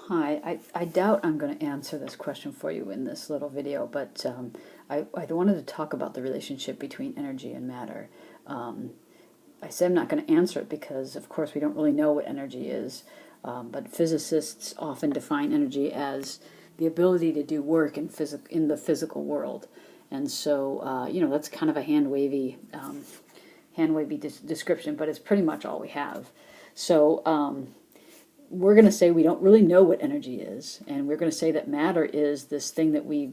Hi, I doubt I'm going to answer this question for you in this little video, but I wanted to talk about the relationship between energy and matter. Um, I said I'm not going to answer it because, of course, we don't really know what energy is, but physicists often define energy as the ability to do work in the physical world. And so, that's kind of a hand wavy description, but it's pretty much all we have. So, we're going to say we don't really know what energy is, and we're going to say that matter is this thing that we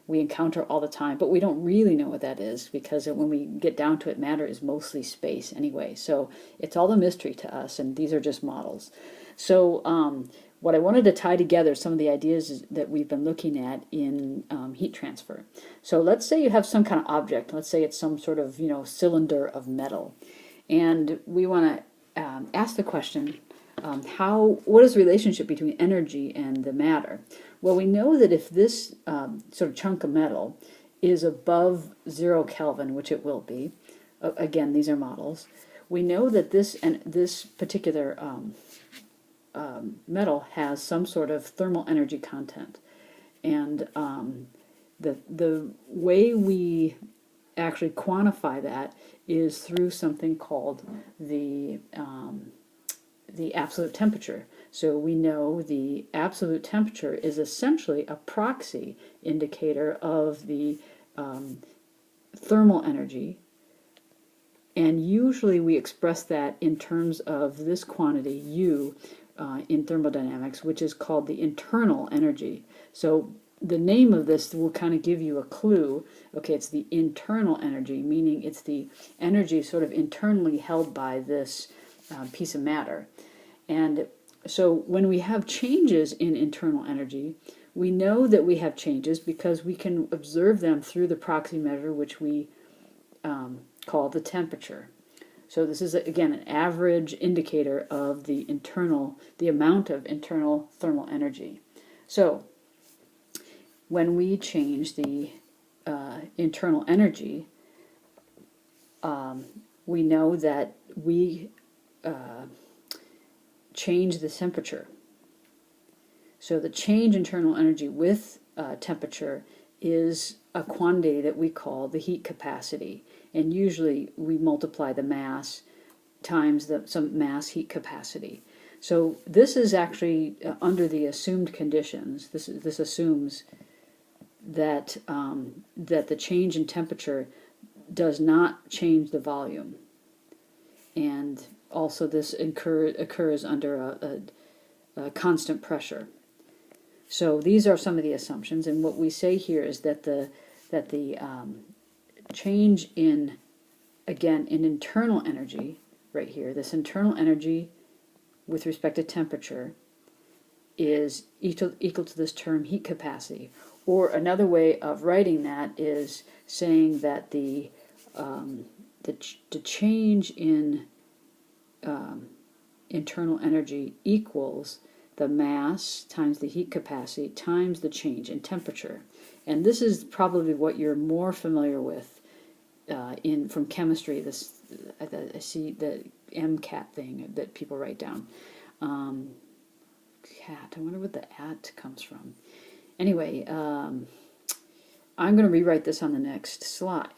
encounter all the time, but we don't really know what that is because when we get down to it, matter is mostly space anyway. So it's all a mystery to us, and these are just models. So what I wanted to tie together some of the ideas that we've been looking at in heat transfer. So let's say you have some kind of object. Let's say it's some sort of cylinder of metal, and we want to ask the question, what is the relationship between energy and the matter? Well, we know that if this sort of chunk of metal is above 0 Kelvin, which it will be, again, these are models, we know that this particular metal has some sort of thermal energy content. And the way we actually quantify that is through something called the absolute temperature. So we know the absolute temperature is essentially a proxy indicator of the thermal energy, and usually we express that in terms of this quantity U in thermodynamics, which is called the internal energy. So the name of this will kind of give you a clue. Okay, it's the internal energy, meaning it's the energy sort of internally held by this piece of matter. And so when we have changes in internal energy, we know that we have changes because we can observe them through the proxy measure, which we call the temperature. So this is, again, an average indicator of the amount of internal thermal energy. So when we change the internal energy, we know that we change the temperature. So the change in internal energy with temperature is a quantity that we call the heat capacity. And usually we multiply the mass times some mass heat capacity. So this is actually under the assumed conditions. This assumes that that the change in temperature does not change the volume, and also this occurs under a constant pressure. So these are some of the assumptions, and what we say here is that the change in internal energy right here, this internal energy with respect to temperature, is equal to this term heat capacity. Or another way of writing that is saying that the change in internal energy equals the mass times the heat capacity times the change in temperature. And this is probably what you're more familiar with from chemistry. I see the MCAT thing that people write down. Cat, I wonder what the at comes from. Anyway, I'm going to rewrite this on the next slide.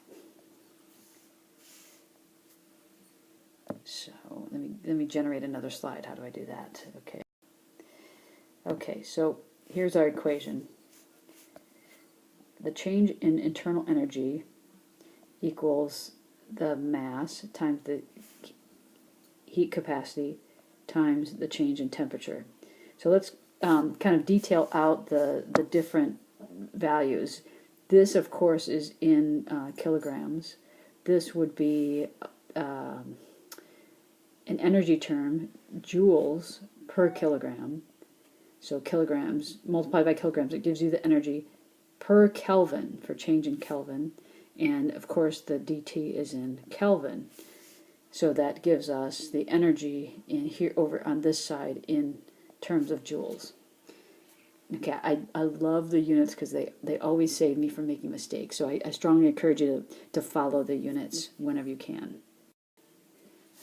So let me generate another slide. How do I do that? Okay, so here's our equation. The change in internal energy equals the mass times the heat capacity times the change in temperature. So let's kind of detail out the different values. This, of course, is in kilograms. This would be an energy term, joules per kilogram. So kilograms multiplied by kilograms, it gives you the energy per Kelvin for change in Kelvin. And of course the dt is in Kelvin. So that gives us the energy in here over on this side in terms of joules. Okay, I love the units because they always save me from making mistakes. So I strongly encourage you to follow the units whenever you can.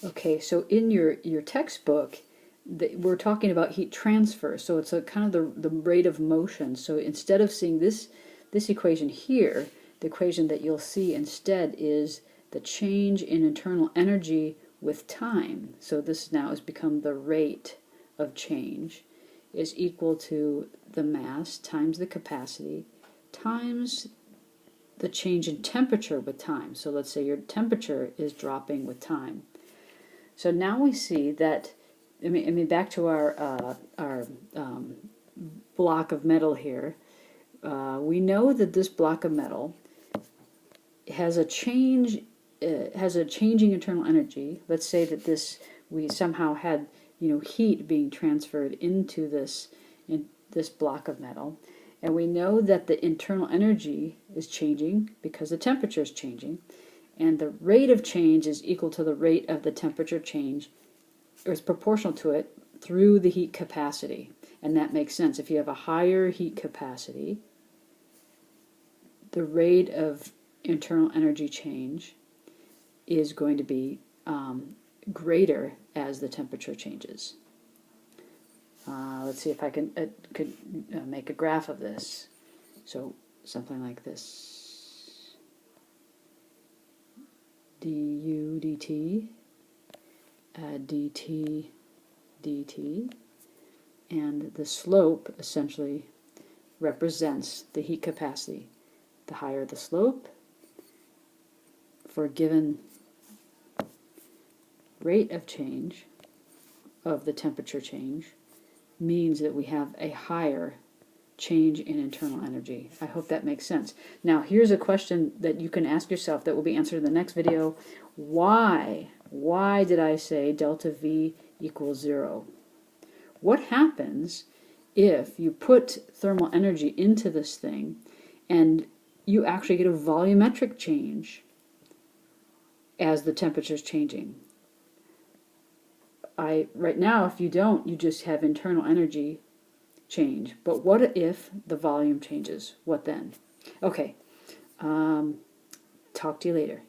Okay, so in your textbook, we're talking about heat transfer, so it's a kind of the rate of motion. So instead of seeing this equation here, the equation that you'll see instead is the change in internal energy with time. So this now has become the rate of change is equal to the mass times the capacity times the change in temperature with time. So let's say your temperature is dropping with time. So now we see that, I mean back to our block of metal here. We know that this block of metal has a changing internal energy. Let's say that we somehow had heat being transferred into this block of metal, and we know that the internal energy is changing because the temperature is changing, and the rate of change is equal to the rate of the temperature change, or is proportional to it through the heat capacity. And that makes sense. If you have a higher heat capacity, the rate of internal energy change is going to be greater as the temperature changes. Let's see if I could make a graph of this. So something like this: du dt, dt, dt, and the slope essentially represents the heat capacity. The higher the slope for a given rate of change of the temperature change means that we have a higher change in internal energy. I hope that makes sense. Now here's a question that you can ask yourself that will be answered in the next video. Why did I say delta V equals 0? What happens if you put thermal energy into this thing and you actually get a volumetric change as the temperature is changing? Right now, if you don't, you just have internal energy change. But what if the volume changes? What then? Okay, talk to you later.